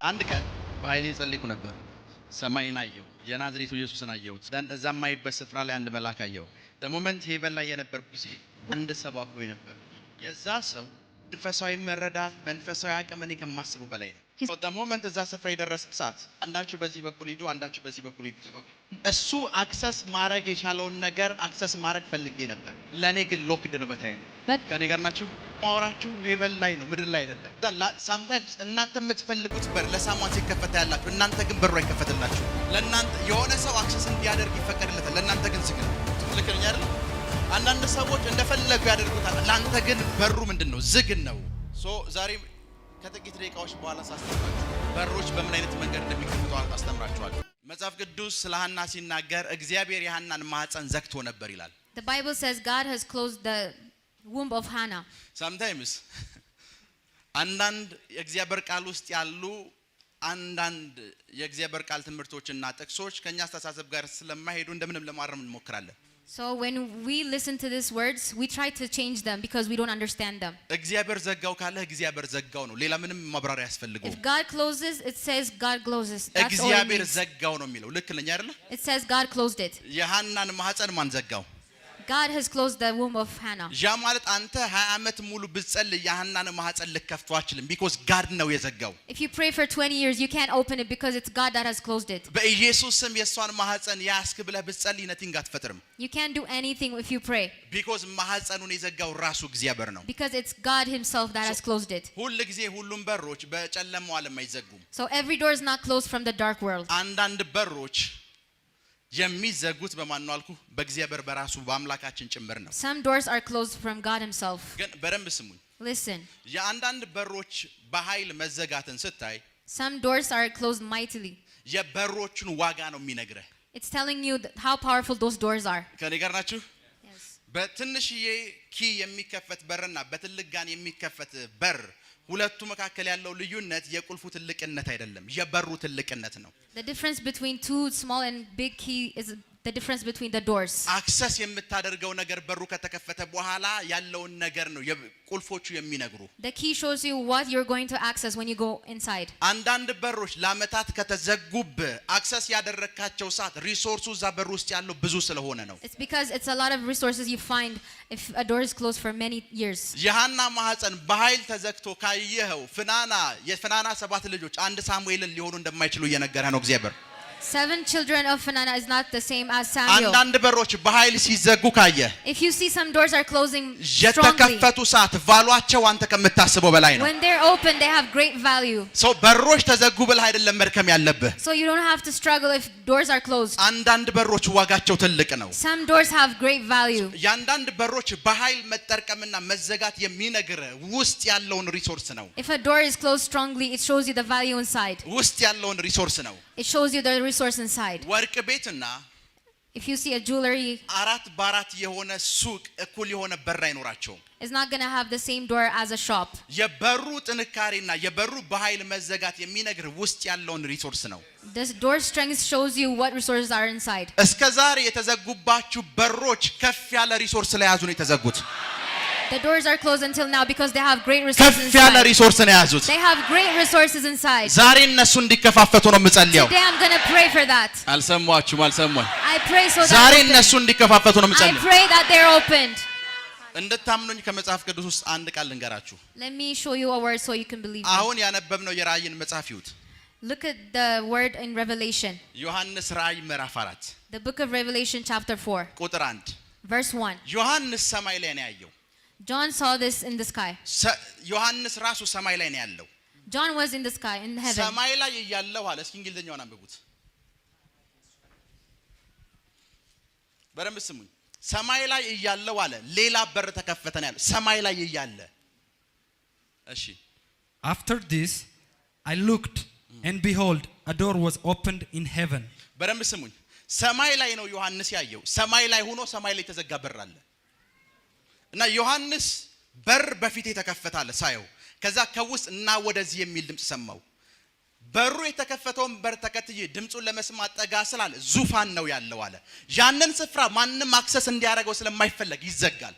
አንድ ቀን በኃይሌ ጸልይኩ ነበር። ሰማይን አየሁ፣ የናዝሬቱ ኢየሱስን አየሁት። እዛ የማይበት ስፍራ ላይ አንድ መልአክ አየሁ። በሞመንት ሄቨን ላይ የነበርኩ ጊዜ አንድ ሰው አብሮኝ ነበር። የዛ ሰው መንፈሳዊ መረዳት፣ መንፈሳዊ አቅም እኔ ከማስበው በላይ ነው። በሞመንት እዛ ስፍራ የደረሰ ሰዓት አንዳችሁ በዚህ በኩል ሂዱ፣ አንዳችሁ በዚህ በኩል ሂዱ። እሱ አክሰስ ማድረግ የቻለውን ነገር አክሰስ ማድረግ ፈልጌ ነበር። ለእኔ ግን ሎክድ ነው። በታይ ነው ከኔ ጋር ናችሁ። ማወራችሁ ሌቨል ላይ ነው፣ ምድር ላይ አይደለም። ሳምታይምስ እናንተ የምትፈልጉት በር ለሳሟን ሲከፈት ያላችሁ፣ እናንተ ግን በሩ አይከፈትላችሁ። ለእናንተ የሆነ ሰው አክሰስ እንዲያደርግ ይፈቀድለታል፣ ለእናንተ ግን ዝግ ነው። ልክ ነኝ አይደል? አንዳንድ ሰዎች እንደፈለጉ ያደርጉታል፣ ለአንተ ግን በሩ ምንድን ነው? ዝግ ነው። ዛሬ ከጥቂት ደቂቃዎች በኋላ ሳስተምራችሁ በሮች በምን አይነት መንገድ እንደሚከፈቱ አስተምራችኋለሁ። መጽሐፍ ቅዱስ ስለ ሐና ሲናገር እግዚአብሔር የሐናን ማህፀን ዘግቶ ነበር ይላል። The Bible says God has closed the womb of Hannah. Sometimes አንዳንድ የእግዚአብሔር ቃል ውስጥ ያሉ አንዳንድ የእግዚአብሔር ቃል ትምህርቶችና ጥቅሶች ከኛ አስተሳሰብ ጋር ስለማይሄዱ እንደምንም ለማረም እንሞክራለን። So when we listen to these words, we try to change them because we don't understand them. እግዚአብሔር ዘጋው ካለ እግዚአብሔር ዘጋው ነው። ሌላ ምንም ማብራሪያ ያስፈልገው። If God closes, it says God closes. That's all. እግዚአብሔር ዘጋው ነው የሚለው። ልክ ነኝ አይደል? It says God closed it. የሐናን ማህፀን ማን ዘጋው? God has closed the womb of Hannah. ያ ማለት አንተ 20 ዓመት ሙሉ ብትጸልይ የሐናን ማህፀን ልከፍተው አትችልም። because God ነው የዘጋው። If you pray for 20 years, you can't open it because it's God that has closed it. በኢየሱስ ስም የሷን ማህፀን ያስክ ብለህ ብትጸልይ ነቲንግ አትፈጥርም። You can't do anything if you pray. because ማህፀኑን የዘጋው ራሱ እግዚአብሔር ነው። Because it's God himself that has closed it. ሁሉ ጊዜ ሁሉም በሮች በጨለማው ዓለም አይዘጉም። So every door is not closed from the dark world. አንዳንድ በሮች የሚዘጉት በማን ነው አልኩ? በእግዚአብሔር በራሱ በአምላካችን ጭምር ነው። Some doors are closed from God himself. ግን በደንብ ስሙኝ። Listen. የአንዳንድ በሮች በኃይል መዘጋትን ስታይ Some doors are closed mightily. የበሮቹን ዋጋ ነው የሚነግርህ። It's telling you how powerful those doors are. ከኔ ጋር ናችሁ? Yes. በትንሽዬ ኪ የሚከፈት በርና በትልቅ ጋን የሚከፈት በር ሁለቱ መካከል ያለው ልዩነት የቁልፉ ትልቅነት አይደለም፣ የበሩ ትልቅነት ነው። The difference between two small and big key is the difference between the doors. አክሰስ የምታደርገው ነገር በሩ ከተከፈተ በኋላ ያለውን ነገር ነው ቁልፎቹ የሚነግሩ። The key shows you what you're going to access when you go inside. አንዳንድ በሮች ለዓመታት ከተዘጉብ አክሰስ ያደረካቸው ሰዓት ሪሶርሱ እዛ በር ውስጥ ያለው ብዙ ስለሆነ ነው። It's because it's a lot of resources you find if a door is closed for many years. የሐና ማህፀን በኃይል ተዘግቶ ካየኸው የፍናና 7 ልጆች አንድ ሳሙኤልን ሊሆኑ እንደማይችሉ እየነገረ ነው እግዚአብሔር። 7 children of Phinehas is not the same as Samuel. አንዳንድ በሮች በኃይል ሲዘጉ ካየ If you see some doors are closing strongly, የተከፈቱ ሰዓት ቫሉአቸው አንተ ከምታስበው በላይ ነው። when they're open they have great value. ሰው በሮች ተዘጉ ብለህ አይደለም መድከም ያለብህ። So you don't have to struggle if doors are closed. አንዳንድ በሮች ዋጋቸው ትልቅ ነው። Some doors have great value. ያንዳንድ በሮች በኃይል መጠርቀምና መዘጋት የሚነግር ውስጥ ያለውን ሪሶርስ ነው። If a door is closed strongly, it shows you the value inside. ውስጥ ያለውን ሪሶርስ ነው። It shows you the resource inside. ወርቅ ቤትና If you see a jewelry, 4 በ4 የሆነ ሱቅ እኩል የሆነ በር አይኖራቸውም። it's not going to have the same door as a shop. የበሩ ጥንካሬና የበሩ በኃይል መዘጋት የሚነግር ውስጥ ያለውን ሪሶርስ ነው። This door strength shows you what resources are inside. እስከዛሬ የተዘጉባችሁ በሮች ከፍ ያለ ሪሶርስ ላይ ያዙ ነው የተዘጉት። The doors are closed until now because they have great resources ከፍ ያለ inside. ሪሶርስ ነው ያዙት። They have great resources inside. ዛሬ እነሱ እንዲከፋፈቱ ነው የምጸልየው። Today I'm going to pray for that. አልሰማችሁም? I pray so that ዛሬ እነሱ እንዲከፋፈቱ ነው I የምጸልየው። pray that they're opened. እንድታምኑኝ ከመጽሐፍ ቅዱስ ውስጥ አንድ ቃል ልንገራችሁ። Let me show you a word so you can believe me. አሁን ያነበብነው የራእይን መጽሐፍ ይሁት Look at the word in Revelation. ዮሐንስ ራእይ ምዕራፍ 4 The book of Revelation chapter 4 ቁጥር 1 verse 1. ዮሐንስ ሰማይ ላይ ነው ያየው። John saw this in the sky. ዮሐንስ ራሱ ሰማይ ላይ ነው ያለው። John was in the sky, in heaven. ሰማይ ላይ እያለው አለ። እስኪ እንግሊዘኛውን አንብቡት በደንብ ስሙኝ። ሰማይ ላይ እያለው አለ ሌላ በር ተከፈተ ነው ያለው። ሰማይ ላይ እያለ እሺ። After this I looked and behold a door was opened in heaven. በደንብ ስሙኝ። ሰማይ ላይ ነው ዮሐንስ ያየው። ሰማይ ላይ ሆኖ ሰማይ ላይ የተዘጋ በር አለ እና ዮሐንስ በር በፊት የተከፈተ አለ ሳየው። ከዛ ከውስጥ እና ወደዚህ የሚል ድምጽ ሰማው። በሩ የተከፈተውን በር ተከትዬ ድምጹን ለመስማት ጠጋ ስላለ ዙፋን ነው ያለው አለ። ያንን ስፍራ ማንንም አክሰስ እንዲያደርገው ስለማይፈለግ ይዘጋል።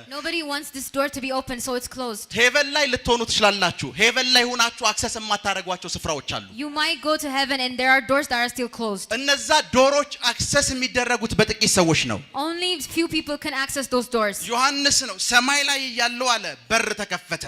Nobody wants this door to be open, so it's closed. ሄቨን ላይ ልትሆኑ ትችላላችሁ ሄቨን ላይ ሆናችሁ አክሰስ የማታደርጓቸው ስፍራዎች አሉ You might go to heaven and there are doors that are still closed. እነዛ ዶሮች አክሰስ የሚደረጉት በጥቂት ሰዎች ነው Only few people can access those doors. ዮሐንስ ነው ሰማይ ላይ ያለው አለ በር ተከፈተ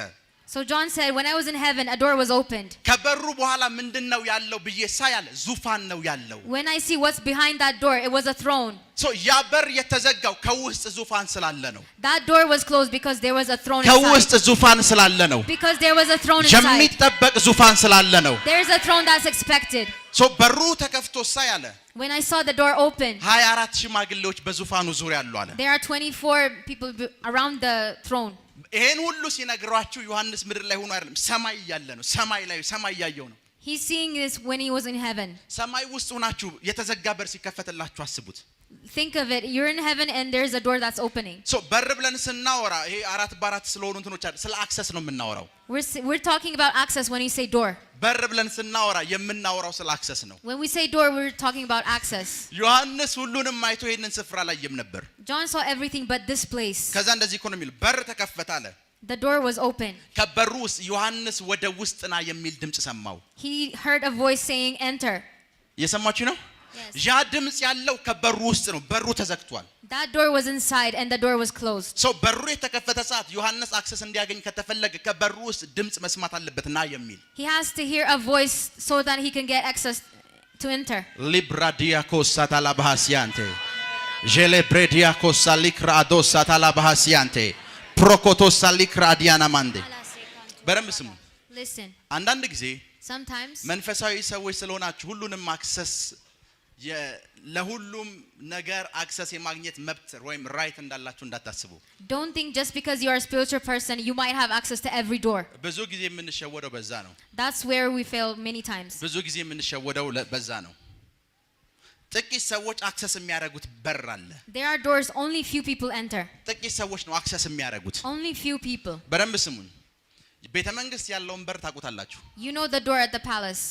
So John said, when I was in heaven, a door was opened. ከበሩ በኋላ ምንድነው ያለው ብዬ ሳያለ ዙፋን ነው ያለው When I see what's behind that door, it was a throne. So ያ በር የተዘጋው ከውስጥ ዙፋን ስላለ ነው That door was closed because there was a throne ከውስጥ inside. ዙፋን ስላለ ነው Because there was a throne inside. የሚጠበቅ ዙፋን ስላለ ነው There is a throne that's expected. So በሩ ተከፍቶ ሳያለ When I saw the door open, 24 ሽማግሌዎች በዙፋኑ ዙሪያ አሉ አለ there are 24 people around the throne. ይሄን ሁሉ ሲነግራችሁ ዮሐንስ ምድር ላይ ሆኖ አይደለም ሰማይ ያለ ነው ሰማይ ያየው ነው He's seeing this when he was in heaven. ሰማይ ውስጥ ሆናችሁ የተዘጋ በር ሲከፈትላችሁ አስቡት Think of it. You're in heaven and there's a door that's opening. So በር ብለን ስናወራ ይሄ 4 በ4 ስለሆኑ እንትኖች አይደል ስለ አክሰስ ነው የምናወራው We're talking about access when we say door. በር ብለን ስናወራ የምናወራው ስለ አክሰስ ነው When we say door, we're talking about access. ዮሐንስ ሁሉንም አይቶ ይሄንን ስፍራ ላይም ነበር John saw everything but this place. ከዛ እንደዚህ እኮ ነው የሚል በር ተከፈተ አለ The door was open. ከበሩ ውስጥ ዮሐንስ ወደ ውስጥና የሚል ድምጽ ሰማው He heard a voice saying, enter. እየሰማችሁ ነው Yes. ያ ድምጽ ያለው ከበሩ ውስጥ ነው በሩ ተዘግቷል That door was inside and the door was closed. So በሩ የተከፈተ ሰዓት ዮሐንስ አክሰስ እንዲያገኝ ከተፈለገ ከበሩ ውስጥ ድምጽ መስማት አለበትና የሚል He has to hear a voice so that he can get access to enter. ሊብራዲያኮስ ሳታላባሃሲያንቴ ጄሌብሬዲያኮስ ሳሊክራዶስ ሳታላባሃሲያንቴ ፕሮኮቶስ ሳሊክራዲያና ማንዴ በረም ስሙ Listen. አንዳንድ ጊዜ Sometimes መንፈሳዊ ሰዎች ስለሆናችሁ ሁሉንም አክሰስ ለሁሉም ነገር አክሰስ የማግኘት መብት ወይም ራይት እንዳላችሁ እንዳታስቡ don't think just because you are a spiritual person you might have access to every door. ብዙ ጊዜ የምንሸወደው በዛ ነው That's where we fail many times. ብዙ ጊዜ የምንሸወደው በዛ ነው ጥቂት ሰዎች አክሰስ የሚያደርጉት በር አለ There are doors only few people enter. ጥቂት ሰዎች ነው አክሰስ የሚያደርጉት Only few people. በደንብ ስሙኝ ቤተ መንግስት ያለውን በር ታውቁታላችሁ You know the door at the palace.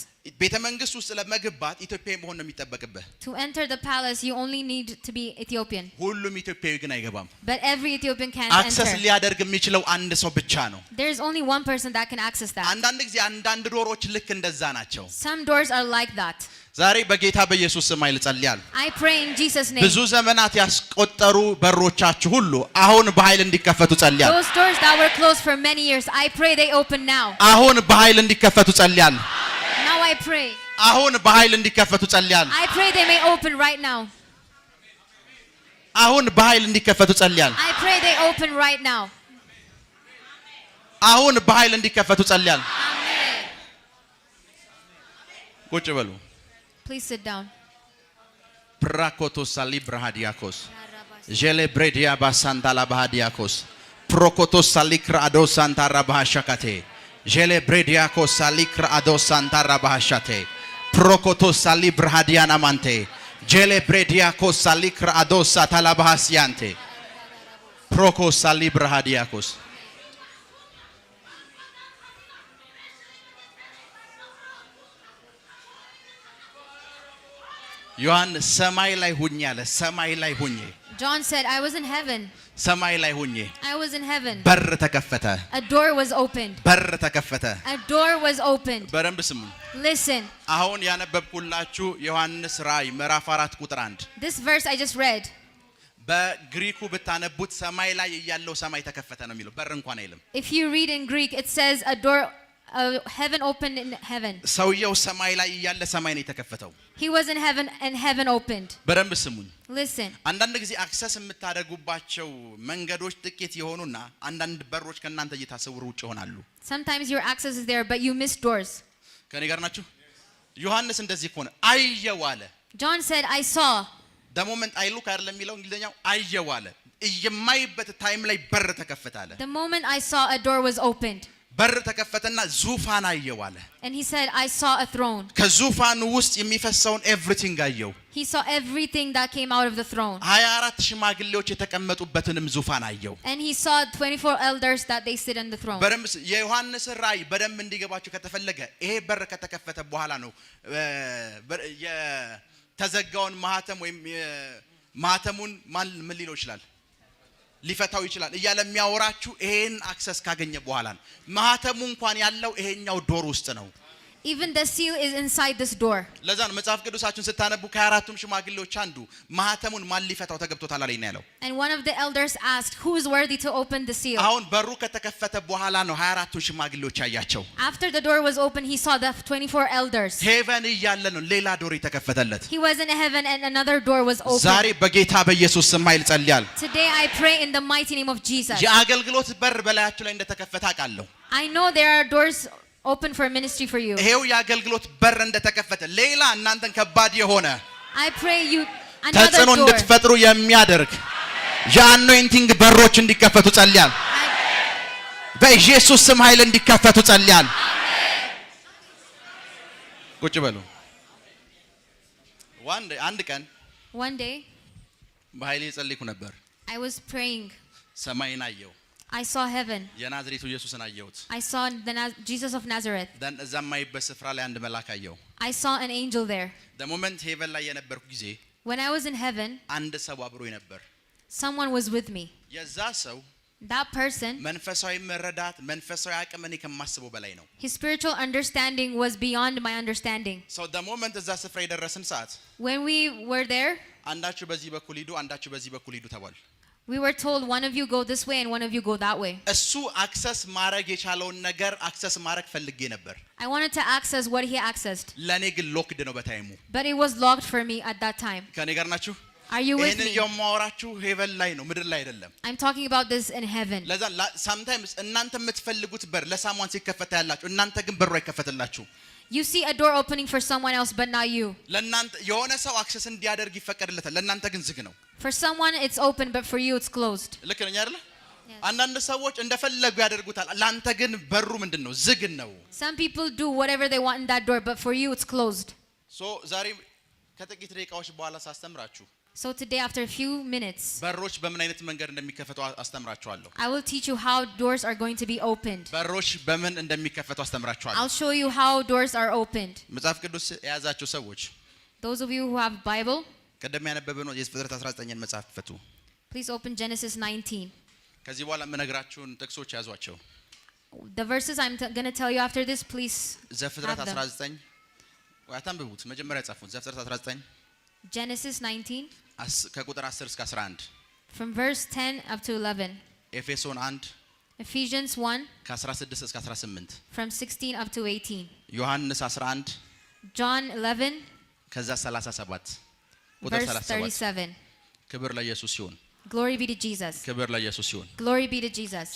ቤተ መንግስት ውስጥ ለመግባት ኢትዮጵያዊ መሆን ነው የሚጠበቅብህ To enter the palace you only need to be Ethiopian. ሁሉም ኢትዮጵያዊ ግን አይገባም But every Ethiopian can't አክሰስ enter. ሊያደርግ የሚችለው አንድ ሰው ብቻ ነው There is only one person that can access that. አንዳንድ ጊዜ አንዳንድ ዶሮች ልክ እንደዛ ናቸው Some doors are like that. ዛሬ በጌታ በኢየሱስ ስም ጸልያለሁ I pray in Jesus' name. ብዙ ዘመናት ያስቆጠሩ በሮቻችሁ ሁሉ አሁን በኃይል እንዲከፈቱ ጸልያለሁ Those doors that were closed for many years, I pray they open now. አሁን በኃይል እንዲከፈቱ ጸልያለሁ Now I pray. አሁን በኃይል እንዲከፈቱ ጸልያለሁ I pray they may open right now. አሁን በኃይል እንዲከፈቱ ጸልያለሁ I pray they open right now. አሁን በኃይል እንዲከፈቱ ጸልያለሁ Amen. ቁጭ በሉ Please sit down. ፕራኮቶስ ሳሊብራሃዲያኮስ ጄሌብሬዲያ ባሳንታላ ባሃዲያኮስ ፕሮኮቶስ ሳሊክራዶ ሳንታራ ባሃሻካቴ ጄሌብሬዲያኮስ ሳሊክራዶ ሳንታራ ባሃሻቴ ፕሮኮቶስ ሳሊብራሃዲያና ማንቴ ጄሌብሬዲያኮስ ሳሊክራዶ ሳታላ ባሃሲያንቴ ፕሮኮስ ሳሊብራሃዲያኮስ ዮሐንስ ሰማይ ላይ ሁኝ አለ ሰማይ ላይ ሁኝ John said, I was in heaven. ሰማይ ላይ ሁኝ I was in heaven. በር ተከፈተ A door was opened. በር ተከፈተ A door was opened. በደንብ ስሙ Listen. አሁን ያነበብኩላችሁ ዮሐንስ ራእይ ምዕራፍ 4 ቁጥር 1 This verse I just read. በግሪኩ ብታነቡት ሰማይ ላይ ያለው ሰማይ ተከፈተ ነው የሚለው በር እንኳን አይልም If you read in Greek, it says a door, heaven opened in heaven. ሰውየው ሰማይ ላይ ያለ ሰማይ ነው የተከፈተው He was in heaven and heaven opened. በደንብ ስሙኝ Listen. አንዳንድ ጊዜ አክሰስ የምታደርጉባቸው መንገዶች ጥቂት የሆኑና አንዳንድ በሮች ከእናንተ እየታሰቡ ውጭ ይሆናሉ Sometimes your access is there, but you miss doors. ከኔ ጋር ናችሁ ዮሐንስ እንደዚህ ሆነ አየው አለ John said, I saw. the moment I look አይደለም የሚለው እንግሊዘኛው አየው አለ የማይበት ታይም ላይ በር ተከፈተ አለ The moment I saw, a door was opened. በር ተከፈተና ዙፋን አየው አለ And he said, I saw a throne. ከዙፋኑ ውስጥ የሚፈሰውን ኤቭሪቲንግ አየው He saw everything that came out of the throne. 24 ሽማግሌዎች የተቀመጡበትንም ዙፋን አየው And he saw 24 elders that they sit on the throne. በደም የዮሐንስ ራእይ በደም እንዲገባችሁ ከተፈለገ ይሄ በር ከተከፈተ በኋላ ነው የተዘጋውን ማህተም ወይም ማህተሙን ምን ሊለው ይችላል ሊፈታው ይችላል እያለ የሚያወራችሁ ይሄን አክሰስ ካገኘ በኋላ ነው ማህተሙ እንኳን ያለው ይሄኛው ዶር ውስጥ ነው Even the seal is inside this door. ለዛ ነው መጽሐፍ ቅዱሳችሁን ስታነቡ ከአራቱም ሽማግሌዎች አንዱ ማህተሙን ማን ሊፈታው ተገብቶታል አለኝ ነው ያለው And one of the elders asked, who is worthy to open the seal? አሁን በሩ ከተከፈተ በኋላ ነው 24ቱ ሽማግሌዎች ያያቸው After the door was opened, he saw the 24 elders. ሄቨን እያለ ነው ሌላ ዶር የተከፈተለት He was in heaven and another door was opened. ዛሬ በጌታ በኢየሱስ ስም ኃይል ጸልያል Today I pray in the mighty name of Jesus. የአገልግሎት በር በላያችሁ ላይ እንደተከፈተ አውቃለሁ I know there are doors open for ministry for you. ይሄው የአገልግሎት በር እንደተከፈተ ሌላ እናንተን ከባድ የሆነ I pray you ተጽዕኖ another door. እንድትፈጥሩ የሚያደርግ የአኖይንቲንግ በሮች እንዲከፈቱ ጸልያል በኢየሱስ ስም ኃይል እንዲከፈቱ ጸልያል ቁጭ በሉ አንድ ቀን One day በኃይል ጸልይኩ ነበር I was praying. ሰማይን አየሁ I saw heaven. የናዝሬቱ ኢየሱስን አየሁት I saw Jesus of Nazareth. ደን እዛ የማይበት ስፍራ ላይ አንድ መልአክ አየሁ I saw an angel there. the moment ሄቨን ላይ የነበርኩ ጊዜ When I was in heaven, አንድ ሰው አብሮኝ ነበር someone was with me. የዛ ሰው That person, መንፈሳዊ መረዳት መንፈሳዊ አቅም እኔ ከማስበው በላይ ነው his spiritual understanding was beyond my understanding. so the moment እዛ ስፍራ የደረስን ሰዓት When we were there, አንዳችሁ በዚህ በኩል ሂዱ አንዳችሁ በዚህ በኩል ሂዱ ተባል we were told one of you go this way and one of you go that way. እሱ አክሰስ ማድረግ የቻለውን ነገር አክሰስ ማድረግ ፈልጌ ነበር I wanted to access what he accessed, ለኔ ግን ሎክድ ነው በታይሙ but it was locked for me at that time. ከኔ ጋር ናችሁ Are you with ይሄን me? የማወራችሁ ሄቨን ላይ ነው ምድር ላይ አይደለም I'm talking about this in heaven. ለዛ sometimes እናንተ የምትፈልጉት በር ለሳሟን ሲከፈታ ያላችሁ እናንተ ግን በሩ አይከፈትላችሁ You see a door opening for someone else but not you. ለእናንተ የሆነ ሰው አክሰስ እንዲያደርግ ይፈቀድለታል ለእናንተ ግን ዝግ ነው For someone it's open but for you it's closed. ልክ ነኝ አይደል አንዳንድ ሰዎች እንደፈለጉ ያደርጉታል ለአንተ ግን በሩ ምንድነው ዝግ ነው Some people do whatever they want in that door but for you it's closed. so ዛሬ ከጥቂት ደቂቃዎች በኋላ ሳስተምራችሁ So today after a few minutes በሮች በምን አይነት መንገድ እንደሚከፈቱ አስተምራችኋለሁ I will teach you how doors are going to be opened. በሮች በምን እንደሚከፈቱ አስተምራችኋለሁ I'll show you how doors are opened. መጽሐፍ ቅዱስ የያዛችሁ ሰዎች Those of you who have Bible, ቀደም ያነበብነው የፍጥረት 19ን መጽሐፍ ፈቱ please open Genesis 19. ከዚህ በኋላ የምነግራችሁን ጥቅሶች ያዟቸው The verses I'm going to tell you after this, please ዘፍጥረት have them. 19 አታንብቡት መጀመሪያ ጻፉት ዘፍጥረት 19 Genesis 19 ከቁጥር 10 እስከ 11 from verse 10 up to 11. ኤፌሶን 1 Ephesians 1 ከ16 እስከ 18 from 16 up to 18. ዮሐንስ 11 John 11 ከዛ 37 ቁጥር verse 37 37. ክብር ለኢየሱስ ይሁን Glory be to Jesus. ክብር ለኢየሱስ ይሁን Glory be to Jesus.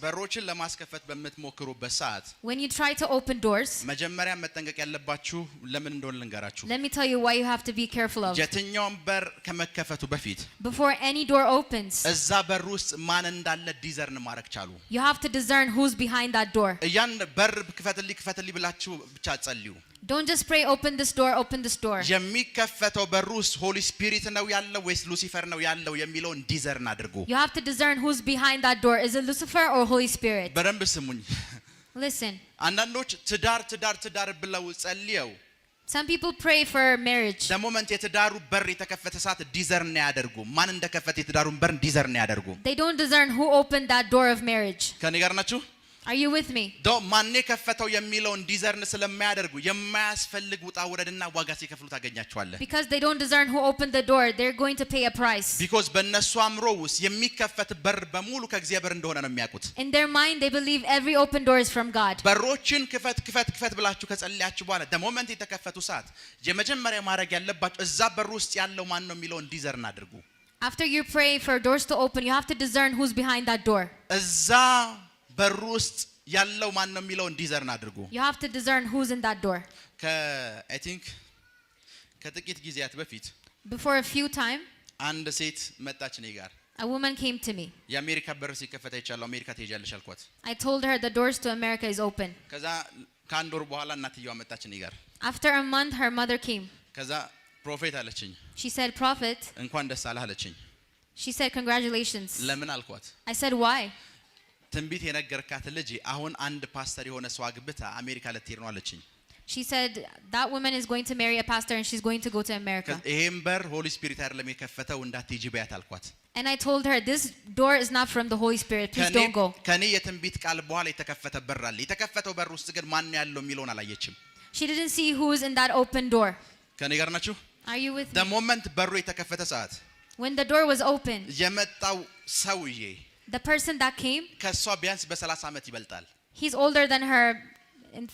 በሮችን ለማስከፈት በምትሞክሩበት ሰዓት When you try to open doors, መጀመሪያ መጠንቀቅ ያለባችሁ ለምን እንደሆነ ልንገራችሁ let me tell you why you have to be careful of. የትኛውም በር ከመከፈቱ በፊት Before any door opens, እዛ በር ውስጥ ማን እንዳለ ዲዘርን ማድረግ ቻሉ you have to discern who's behind that door. ያን በር ክፈትልኝ ብላችሁ ብቻ ጸልዩ Don't just pray open this door. የሚከፈተው በር ውስጥ ሆሊ ስፒሪት ነው ያለው ወይስ ሉሲፈር ነው ያለው የሚለውን ዲዘርን አድርጉ You have to discern who's behind that door. Is it Lucifer or Holy Spirit? በደንብ ስሙኝ Listen. አንዳንዶች ትዳር ብለው ጸልየው Some people pray for marriage. the moment የትዳሩ በር የተከፈተ ሰዓት ዲዘርን ያደርጉ ማን እንደከፈተ የትዳሩን በር ዲዘርን ያደርጉ They don't discern who opened that door of marriage. ከኔ ጋር ናችሁ Are you with me? ማን የከፈተው የሚለውን ዲዘርን ስለማያደርጉ የማያስፈልግ ውጣ ውረድና ዋጋ ሲከፍሉ ታገኛቸዋለህ Because they don't discern who opened the door, they're going to pay a price. because በእነሱ አእምሮ ውስጥ የሚከፈት በር በሙሉ ከእግዚአብሔር እንደሆነ ነው የሚያውቁት In their mind, they believe every open door is from God. በሮችን ክፈት ብላችሁ ከጸለያችሁ በኋላ the moment የተከፈቱ ሰዓት የመጀመሪያ ማድረግ ያለባችሁ እዛ በር ውስጥ ያለው ማን ነው የሚለውን ዲዘርን አድርጉ After you pray for doors to open, you have to discern who's behind that door. እዛ በር ውስጥ ያለው ማን ነው የሚለውን ዲዘርን አድርጉ You have to discern who's in that door. I think ከጥቂት ጊዜያት በፊት Before a few time, አንድ ሴት መጣች እኔ ጋር a woman came to me. የአሜሪካ በር ሲከፈት አይቻለሁ አሜሪካ ትሄጃለሽ አልኳት I told her the doors to America is open. ከዛ ከአንድ ወር በኋላ እናትየዋ መጣች እኔ ጋር After a month, her mother came. ከዛ ፕሮፌት አለችኝ She said, Prophet. እንኳን ደስ አለህ አለችኝ She said, congratulations. ለምን አልኳት I said, why? ትንቢት የነገርካት ልጅ አሁን አንድ ፓስተር የሆነ ሰው አግብታ አሜሪካ ልትሄድ ነው አለችኝ She said that woman is going to marry a pastor and she's going to go to America. ይሄን በር ሆሊ ስፒሪት አይደለም የከፈተው እንዳትሄጂ በያት አልኳት። And I told her, this door is not from the Holy Spirit. Please don't go. ከኔ የትንቢት ቃል በኋላ የተከፈተ በር አለ። የተከፈተው በር ውስጥ ግን ማን ያለው የሚለውን አላየችም። She didn't see who is in that open door. ከኔ ጋር ናችሁ? Are you with the me? moment በሩ የተከፈተ ሰዓት When the door was open, የመጣው ሰውዬ the person that came, ከሷ ቢያንስ በ30 ዓመት ይበልጣል። he's older than her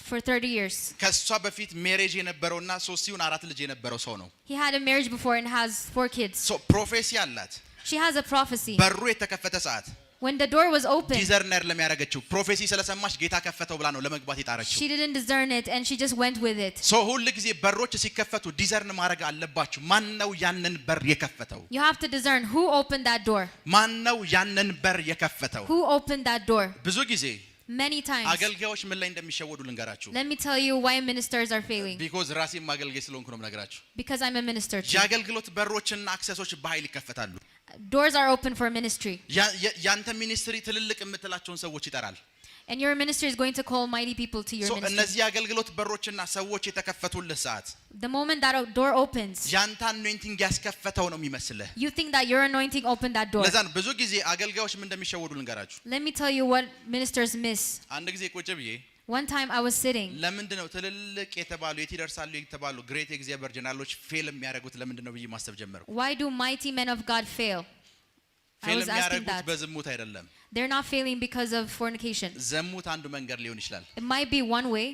for 30 years. ከሷ በፊት ሜሬጅ የነበረውና 4 ልጅ የነበረው ሰው ነው። He had a marriage before and has 4 kids. so ፕሮፌሲ አላት። She has a prophecy. በሩ የተከፈተ ሰዓት When the door was open, ዲዘርነር ለሚያረጋችው ፕሮፌሲ ስለሰማች ጌታ ከፈተው ብላ ነው ለመግባት የጣረችው። she didn't discern it and she just went with it. so ሁሉ ጊዜ በሮች ሲከፈቱ ዲዘርን ማድረግ አለባችሁ። ማን ነው ያንን በር የከፈተው? You have to discern who opened that door. ማን ነው ያንን በር የከፈተው? Who opened that door? ብዙ ጊዜ Many times. አገልጋዮች ምን ላይ እንደሚሸወዱ ልንገራችሁ። Let me tell you why ministers are failing. because ራሴም አገልጋይ ስለሆንኩ ነው የምነግራችሁ። Because I'm a minister too. የአገልግሎት በሮችና አክሰሶች በኃይል ይከፈታሉ። Doors are open for ministry. ያንተ ሚኒስትሪ ትልልቅ የምትላቸውን ሰዎች ይጠራል። And your ministry is going to call mighty people to your ministry. እነዚህ የአገልግሎት በሮችና ሰዎች የተከፈቱልህ ሰዓት The moment that door opens, ያንተ አኖይንቲንግ ያስከፈተው ነው የሚመስልህ። you think that your anointing opened that door. ለዛ ነው ብዙ ጊዜ አገልጋዮች ምን እንደሚሸወዱ ልንገራችሁ። Let me tell you what ministers miss. አንድ ጊዜ ቁጭ ብዬ One time I was sitting. ለምንድን ነው ትልልቅ የተባሉ የት ይደርሳሉ የተባሉ ግሬት የእግዚአብሔር ጀነራሎች ፌል የሚያደርጉት ለምንድን ነው ብዬ ማሰብ ጀመርኩ። Why do mighty men of God fail? I ፌል was asking የሚያደርጉት that. በዝሙት አይደለም። They're not failing because of fornication. ዘሙት አንዱ መንገድ ሊሆን ይችላል። It might be one way.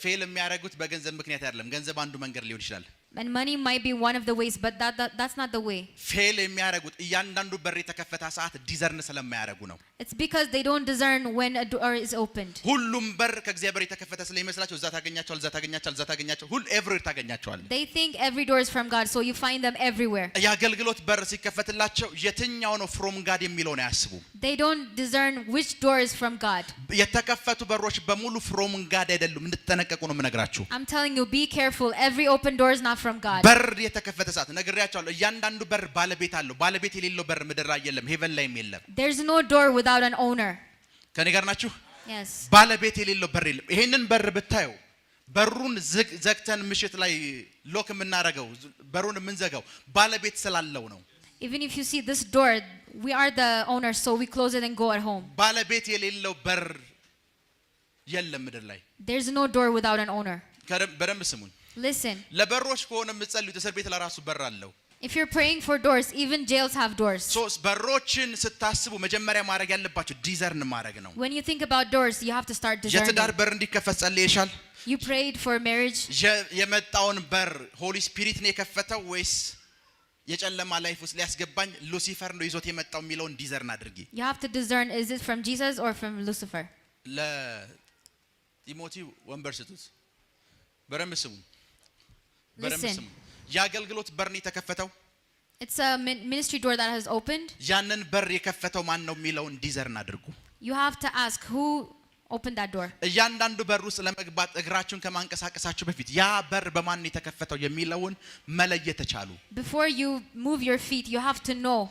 ፌል የሚያደርጉት በገንዘብ ምክንያት አይደለም። ገንዘብ አንዱ መንገድ ሊሆን ይችላል። And money might be one of the ways, but that's not the way. ፌል የሚያደርጉት እያንዳንዱ በር የተከፈተ ሰዓት ዲዘርን ስለማያደርጉ ነው። It's because they don't discern when a door is opened. ሁሉም በር ከእግዚአብሔር የተከፈተ ስለሚመስላቸው እዛ ታገኛቸዋል፣ እዛ ታገኛቸዋል፣ እዛ ታገኛቸዋል፣ ሁሉ ኤቭሪዌር ታገኛቸዋል። They think every door is from God, so you find them everywhere. የአገልግሎት በር ሲከፈትላቸው የትኛው ነው ፍሮም ጋድ የሚለውን አያስቡም። They don't discern which door is from God. የተከፈቱ በሮች በሙሉ ፍሮም ጋድ አይደሉም። እንድትጠነቀቁ ነው የምነግራችሁ። I'm telling you, be careful. Every open door is not from God. በር የተከፈተ ሰዓት ነግሬያቸዋለሁ። እያንዳንዱ በር ባለቤት አለው። ባለቤት የሌለው በር ምድር ላይ የለም፣ ሄቨን ላይም የለም። There's no door without an owner. ከኔ ጋር ናችሁ? Yes. ባለቤት የሌለው በር የለም። ይሄንን በር ብታየው በሩን ዘግተን ምሽት ላይ ሎክ የምናረገው በሩን የምንዘጋው ባለቤት ስላለው ነው። Even if you see this door, we are the owners, so we close it and go at home. ባለቤት የሌለው በር የለም ምድር ላይ። There's no door without an owner. በደንብ ስሙኝ። Listen. ለበሮች ከሆነ የምትጸልዩት እስር ቤት ለራሱ በር አለው። If you're praying for doors, even jails have doors. ሶስት በሮችን ስታስቡ መጀመሪያ ማድረግ ያለባችሁ ዲዘርን ማድረግ ነው። When you think about doors, you have to start የትዳር discerning. በር እንዲከፈት ጸልየሻል? You prayed for marriage. የመጣውን በር ሆሊ ስፒሪት ነው የከፈተው ወይስ የጨለማ ላይፍ ውስጥ ሊያስገባኝ ሉሲፈር ነው ይዞት የመጣው የሚለውን ዲዘርን አድርጊ። You have to discern, is it from Jesus or from Lucifer? ለጢሞቲ ወንበር ስጡት። በደንብ ስሙ። በደንብ Listen. ስሙ። የአገልግሎት በር ነው የተከፈተው። It's a ministry door that has opened. ያንን በር የከፈተው ማን ነው የሚለውን ዲዘርን አድርጉ። You have to ask who opened that door. እያንዳንዱ በር ውስጥ ለመግባት እግራችሁን ከማንቀሳቀሳችሁ በፊት ያ በር በማን ነው የተከፈተው የሚለውን መለየት ተቻሉ። Before you move your feet, you have to know.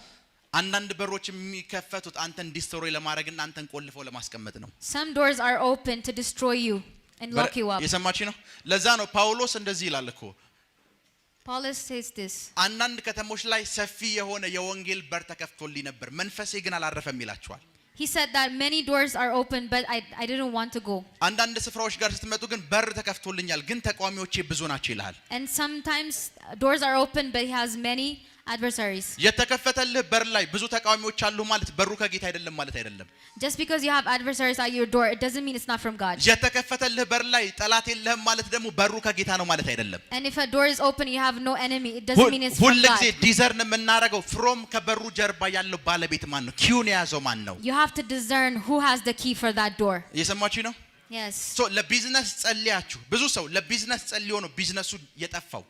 አንዳንድ በሮች የሚከፈቱት አንተን ዲስትሮይ ለማድረግና አንተን ቆልፈው ለማስቀመጥ ነው። Some doors are open to destroy you and lock you up. የሰማችሁ ነው። ለዛ ነው ጳውሎስ እንደዚህ ይላል እኮ Paul says this. አንዳንድ ከተሞች ላይ ሰፊ የሆነ የወንጌል በር ተከፍቶልኝ ነበር፣ መንፈሴ ግን አላረፈም ይላችኋል። He said that many doors are open, but I didn't want to go. አንዳንድ ስፍራዎች ጋር ስትመጡ ግን በር ተከፍቶልኛል፣ ግን ተቃዋሚዎቼ ብዙ ናቸው ይላል። And sometimes doors are open, but he has many adversaries. የተከፈተልህ በር ላይ ብዙ ተቃዋሚዎች አሉ ማለት በሩ ከጌታ አይደለም ማለት አይደለም። Just because you have adversaries at your door, it doesn't mean it's not from God. የተከፈተልህ በር ላይ ጠላት የለህም ማለት ደግሞ በሩ ከጌታ ነው ማለት አይደለም። And if a door is open, you have no enemy, it doesn't mean it's from ሁሉ ጊዜ God. ዲዘርን የምናደርገው ፍሮም ከበሩ ጀርባ ያለው ባለቤት ማን ነው? ኪውን የያዘው ማን ነው? You have to discern who has the key for that door. እየሰማችሁ ነው? Yes. ለቢዝነስ ጸልያችሁ ብዙ ሰው ለቢዝነስ ጸልዮ ነው ቢዝነሱ የጠፋው።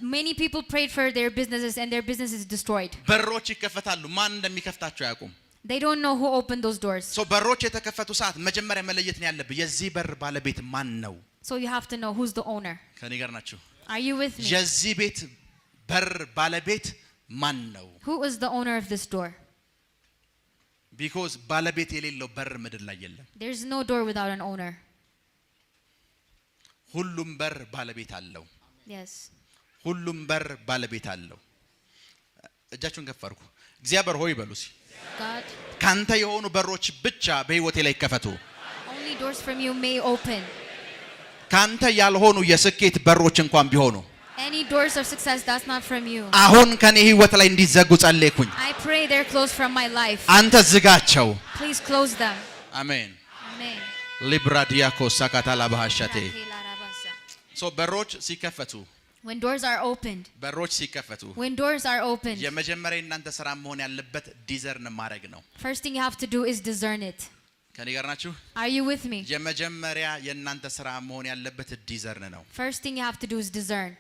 Many people prayed for their businesses and their business is destroyed. በሮች ይከፈታሉ፣ ማን እንደሚከፍታቸው አያውቁም። They don't know who opened those doors. በሮች የተከፈቱ ሰዓት መጀመሪያ መለየት ነው ያለብህ። የዚህ በር ባለቤት ማን ነው? So you have to know who's the owner. ከኔ ጋር ናችሁ? Are you with me? የዚህ ቤት በር ባለቤት ማን ነው? Who is the owner of this door? because ባለቤት የሌለው በር ምድር ላይ የለም። There's no door without an owner. ሁሉም በር ባለቤት አለው Yes. ሁሉም በር ባለቤት አለው እጃችሁን ከፈርኩ እግዚአብሔር ሆይ በሉሲ God, ካንተ የሆኑ በሮች ብቻ በህይወቴ ላይ ይከፈቱ only doors from you may open. ካንተ ያልሆኑ የስኬት በሮች እንኳን ቢሆኑ Any doors of success that's not from you. አሁን ከኔ ህይወት ላይ እንዲዘጉ ጸለይኩኝ I pray they're closed from my life. አንተ ዝጋቸው Please close them. አሜን Amen. ሊብራዲያኮ ሳካታላ ባህሻቴ ሶ በሮች ሲከፈቱ When doors are opened, በሮች ሲከፈቱ when doors are opened, የመጀመሪያ እናንተ ስራ መሆን ያለበት ዲዘርን ማድረግ ነው first thing you have to do is discern it. ከኔ ጋር ናችሁ Are you with me? የመጀመሪያ የእናንተ ስራ መሆን ያለበት ዲዘርን ነው First thing you have to do is discern.